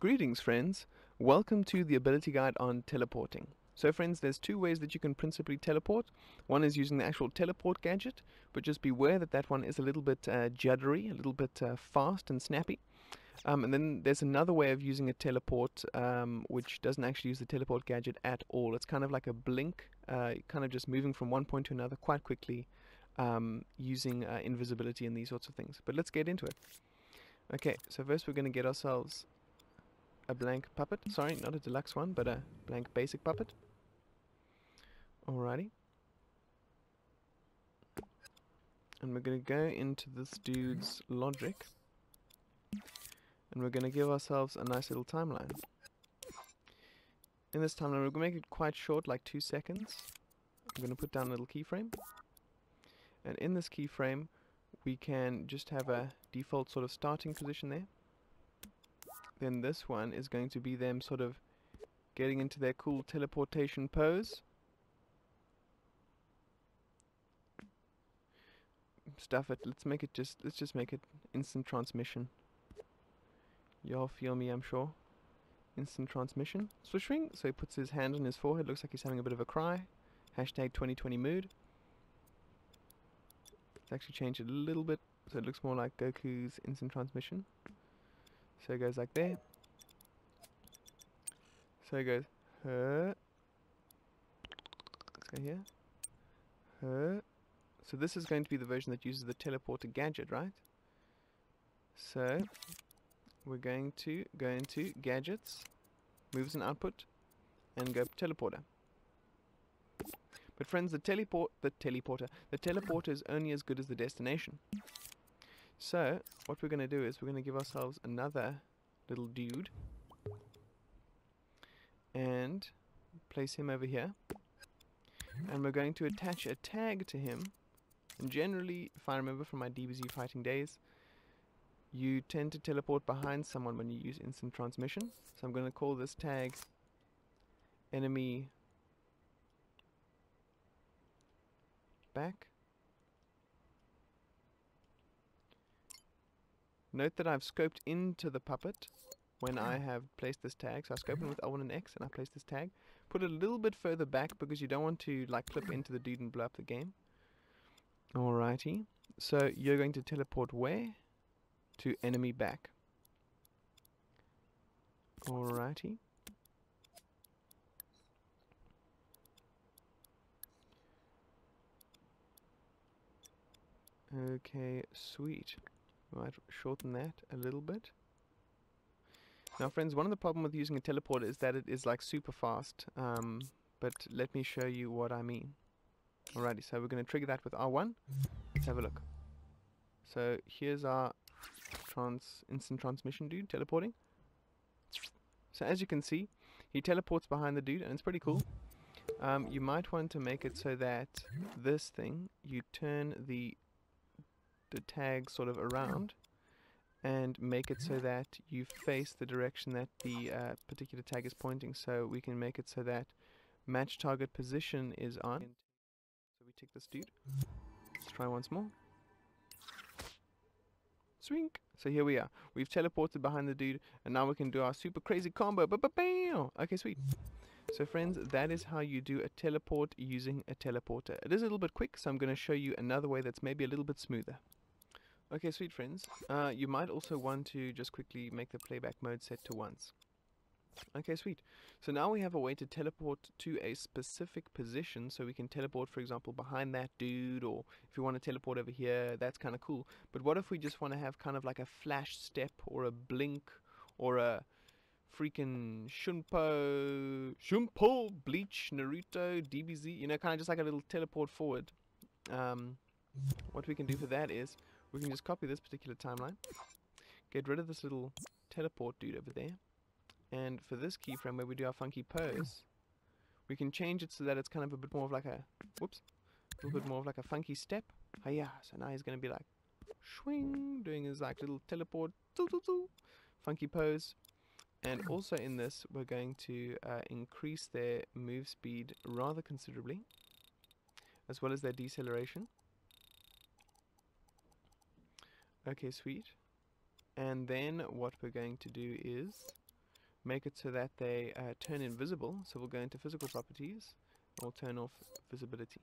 Greetings friends, welcome to the ability guide on teleporting. So friends, there's two ways that you can principally teleport. One is using the actual teleport gadget, but just beware that that one is a little bit juddery, a little bit fast and snappy. And then there's another way of using a teleport which doesn't actually use the teleport gadget at all. It's kind of like a blink, kind of just moving from one point to another quite quickly using invisibility and these sorts of things. But let's get into it. Okay, so first we're going to get ourselves a blank puppet. Sorry, not a deluxe one, but a blank basic puppet. Alrighty. And we're going to go into this dude's logic. And we're going to give ourselves a nice little timeline. In this timeline, we're going to make it quite short, like 2 seconds. I'm going to put down a little keyframe. And in this keyframe, we can just have a default sort of starting position there. Then this one is going to be them sort of getting into their cool teleportation pose. Stuff it. Let's just make it instant transmission. Y'all feel me, I'm sure. Instant transmission. Swishing. So he puts his hand on his forehead. Looks like he's having a bit of a cry. Hashtag 2020 mood. Let's actually change it a little bit so it looks more like Goku's instant transmission. So it goes like there. So it goes, huh. Let's go here. Huh. So this is going to be the version that uses the teleporter gadget, right? So we're going to go into gadgets, moves and output, and go teleporter. But friends, the teleporter is only as good as the destination. So what we're going to do is we're going to give ourselves another little dude and place him over here, and we're going to attach a tag to him. And generally, if I remember from my DBZ fighting days, you tend to teleport behind someone when you use instant transmission. So I'm going to call this tag enemy back. Note that I've scoped into the puppet when I have placed this tag. So I scope in with L1 and X and I place this tag. Put it a little bit further back because you don't want to like clip into the dude and blow up the game. Alrighty. So you're going to teleport where? To enemy back. Alrighty. Okay, sweet. Might shorten that a little bit. Now friends, one of the problem with using a teleporter is that it is like super fast. But let me show you what I mean. Alrighty, so we're going to trigger that with R1. Let's have a look. So here's our instant transmission dude teleporting. So as you can see, he teleports behind the dude and it's pretty cool. You might want to make it so that this thing, you turn the tag sort of around and make it so that you face the direction that the particular tag is pointing. So we can make it so that match target position is on. So we take this dude. Let's try once more. Swing. So here we are. We've teleported behind the dude, and now we can do our super crazy combo. Ba-ba-bam! Okay, sweet. So friends, that is how you do a teleport using a teleporter. It is a little bit quick, so I'm going to show you another way that's maybe a little bit smoother. Okay, sweet friends. You might also want to just quickly make the playback mode set to once. Okay, sweet. So now we have a way to teleport to a specific position, so we can teleport, for example, behind that dude, or if you want to teleport over here, that's kind of cool. But what if we just want to have kind of like a flash step, or a blink, or a freaking shunpo, Bleach, Naruto, DBZ, you know, kind of just like a little teleport forward. What we can do for that is, we can just copy this particular timeline, get rid of this little teleport dude over there, and for this keyframe where we do our funky pose, we can change it so that it's kind of a bit more of like a, whoops, a little bit more of like a funky step. Hiya! So now he's going to be like, swing, doing his like little teleport, funky pose. And also in this, we're going to increase their move speed rather considerably, as well as their deceleration. Okay, sweet. And then what we're going to do is make it so that they turn invisible. So we'll go into physical properties, and we'll turn off visibility.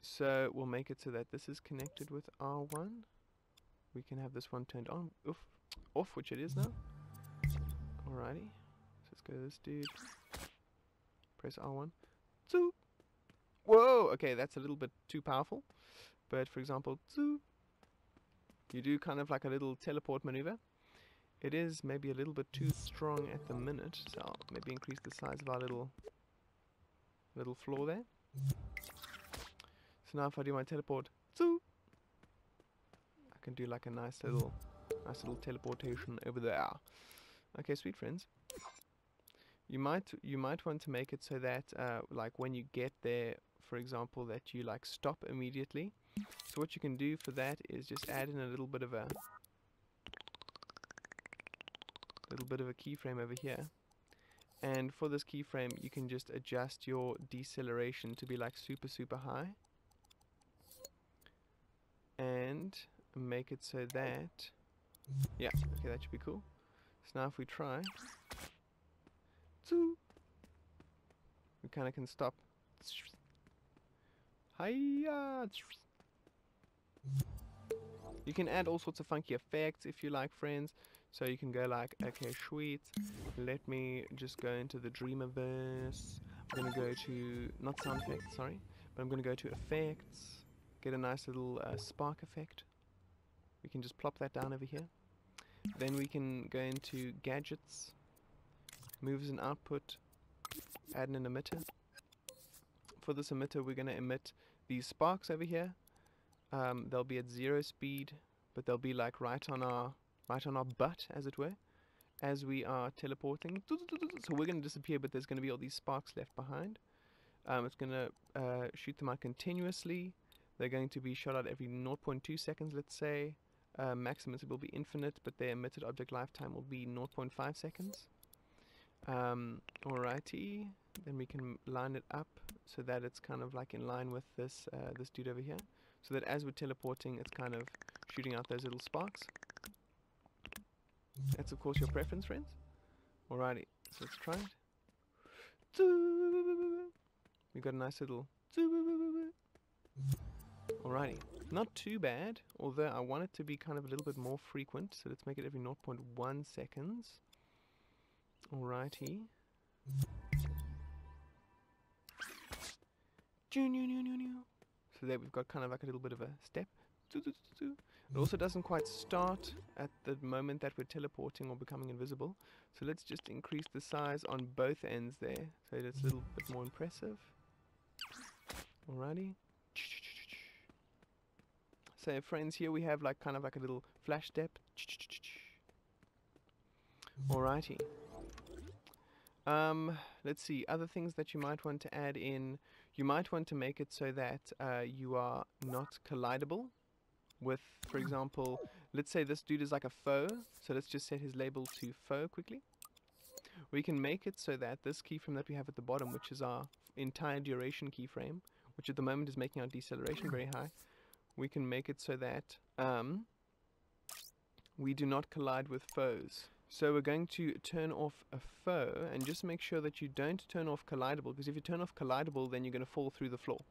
So we'll make it so that this is connected with R1. We can have this one turned on, off, which it is now. Alrighty, so let's go to this dude. Press R1. Zoop. Whoa, okay, that's a little bit too powerful. But for example, zoop, you do kind of like a little teleport maneuver. It is maybe a little bit too strong at the minute, so I'll maybe increase the size of our little floor there. So now if I do my teleport, zoop, I can do like a nice little teleportation over there. Okay, sweet friends. You might want to make it so that like when you get there, for example, that you like stop immediately. So what you can do for that is just add in a little bit of a keyframe over here. And for this keyframe, you can just adjust your deceleration to be like super high. And make it so that, yeah, okay, that should be cool. So now if we try, we kind of can stop. Hiya! You can add all sorts of funky effects if you like, friends. So you can go like, okay, sweet, let me just go into the Dreamiverse. I'm going to go to, not sound effects, sorry, but I'm going to go to effects, get a nice little spark effect. We can just plop that down over here. Then we can go into gadgets, moves and output, add an emitter. For this emitter, we're going to emit these sparks over here. They'll be at 0 speed, but they'll be like right on our butt, as it were, as we are teleporting. So we're going to disappear, but there's going to be all these sparks left behind. It's going to shoot them out continuously. They're going to be shot out every 0.2 seconds, let's say. Max emitter will be infinite, but their emitted object lifetime will be 0.5 seconds. Alrighty, then we can line it up so that it's kind of like in line with this this dude over here, so that as we're teleporting, it's kind of shooting out those little sparks. That's of course your preference, friends. Alrighty, so let's try it. We got a nice little. Alrighty, not too bad, although I want it to be kind of a little bit more frequent, so let's make it every 0.1 seconds. Alrighty. So there we've got kind of like a little bit of a step. It also doesn't quite start at the moment that we're teleporting or becoming invisible. So let's just increase the size on both ends there, so it's a little bit more impressive. Alrighty. So friends, here we have like kind of like a little flash step. Alrighty. Let's see, other things that you might want to add in. You might want to make it so that you are not collidable with, for example, let's say this dude is like a foe, so let's just set his label to foe quickly. We can make it so that this keyframe that we have at the bottom, which is our entire duration keyframe, which at the moment is making our deceleration very high, we can make it so that we do not collide with foes. So we're going to turn off a foe, and just make sure that you don't turn off collidable, because if you turn off collidable, then you're going to fall through the floor.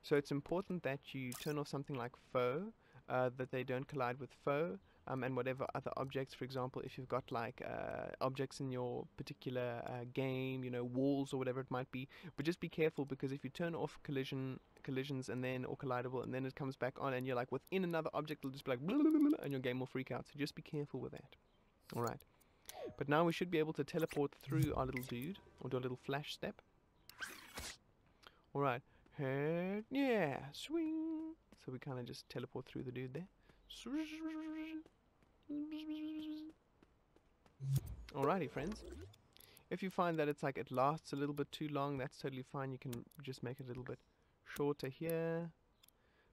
So it's important that you turn off something like foe, that they don't collide with foe, and whatever other objects. For example, if you've got like objects in your particular game, you know, walls or whatever it might be. But just be careful, because if you turn off collisions and then, or collidable, and then it comes back on and you're like within another object, it'll just be like and your game will freak out. So just be careful with that. Alright. But now we should be able to teleport through our little dude, or do a little flash step. Alright. Yeah, swing. So we kind of just teleport through the dude there. Alrighty, friends. If you find that it's like it lasts a little bit too long, that's totally fine. You can just make it a little bit shorter here.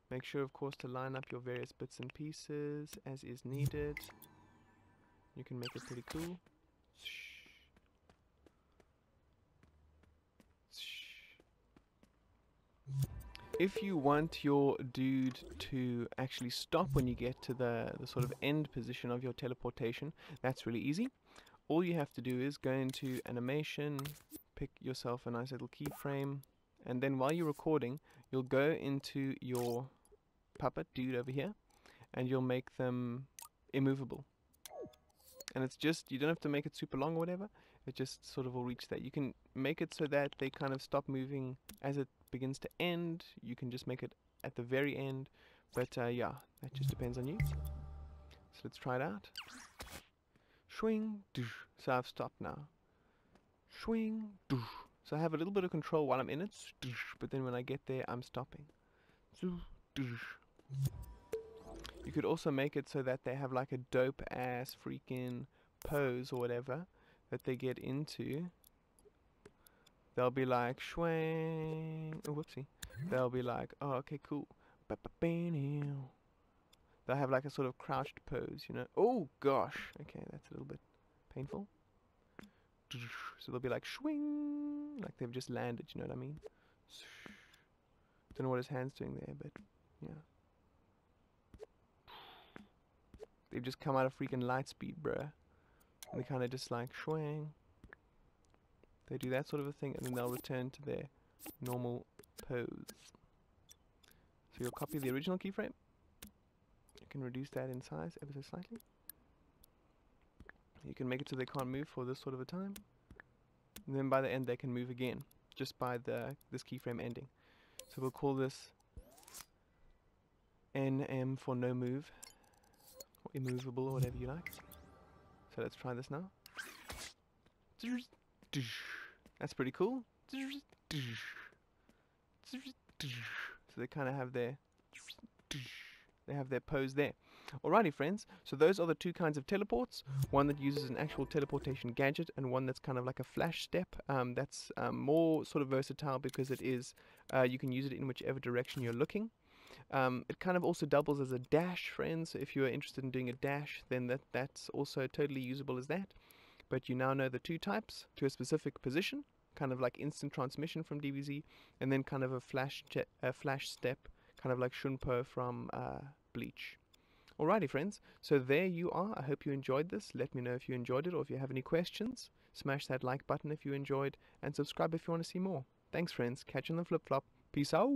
Make sure, of course, to line up your various bits and pieces as is needed. You can make it pretty cool. If you want your dude to actually stop when you get to the sort of end position of your teleportation, that's really easy. all you have to do is go into animation, pick yourself a nice little keyframe, and then while you're recording, you'll go into your puppet dude over here, and you'll make them immovable. And it's just, you don't have to make it super long or whatever, it just sort of will reach that. You can make it so that they kind of stop moving as it begins to end. You can just make it at the very end, but yeah, that just depends on you. So let's try it out. Swing, so I've stopped now. Swing, so I have a little bit of control while I'm in it, but then when I get there, I'm stopping. You could also make it so that they have like a dope ass freaking pose or whatever that they get into. They'll be like swing. Oh, whoopsie. They'll be like, oh, okay, cool. They'll have like a sort of crouched pose, you know. Oh gosh. Okay, that's a little bit painful. So they'll be like swing, like they've just landed. You know what I mean? Don't know what his hand's doing there, but yeah. They've just come out of freaking light speed, bruh. And they kind of just like swing. They do that sort of a thing, and then they'll return to their normal pose. So you'll copy the original keyframe. You can reduce that in size ever so slightly. You can make it so they can't move for this sort of a time. And then by the end they can move again, just by this keyframe ending. So we'll call this NM for no move, or immovable, or whatever you like. So let's try this now. That's pretty cool. So they kind of have their pose there. Alrighty friends, so those are the two kinds of teleports. One that uses an actual teleportation gadget, and one that's kind of like a flash step. That's more sort of versatile because it is, you can use it in whichever direction you're looking. It kind of also doubles as a dash, friends. So if you are interested in doing a dash, then that's also totally usable as that. But you now know the two types to a specific position, kind of like instant transmission from DBZ, and then kind of a flash step, kind of like shunpo from Bleach. Alrighty friends, so there you are. I hope you enjoyed this. Let me know if you enjoyed it, or if you have any questions. Smash that like button if you enjoyed, and subscribe if you want to see more. Thanks friends, catch you on the flip-flop. Peace out!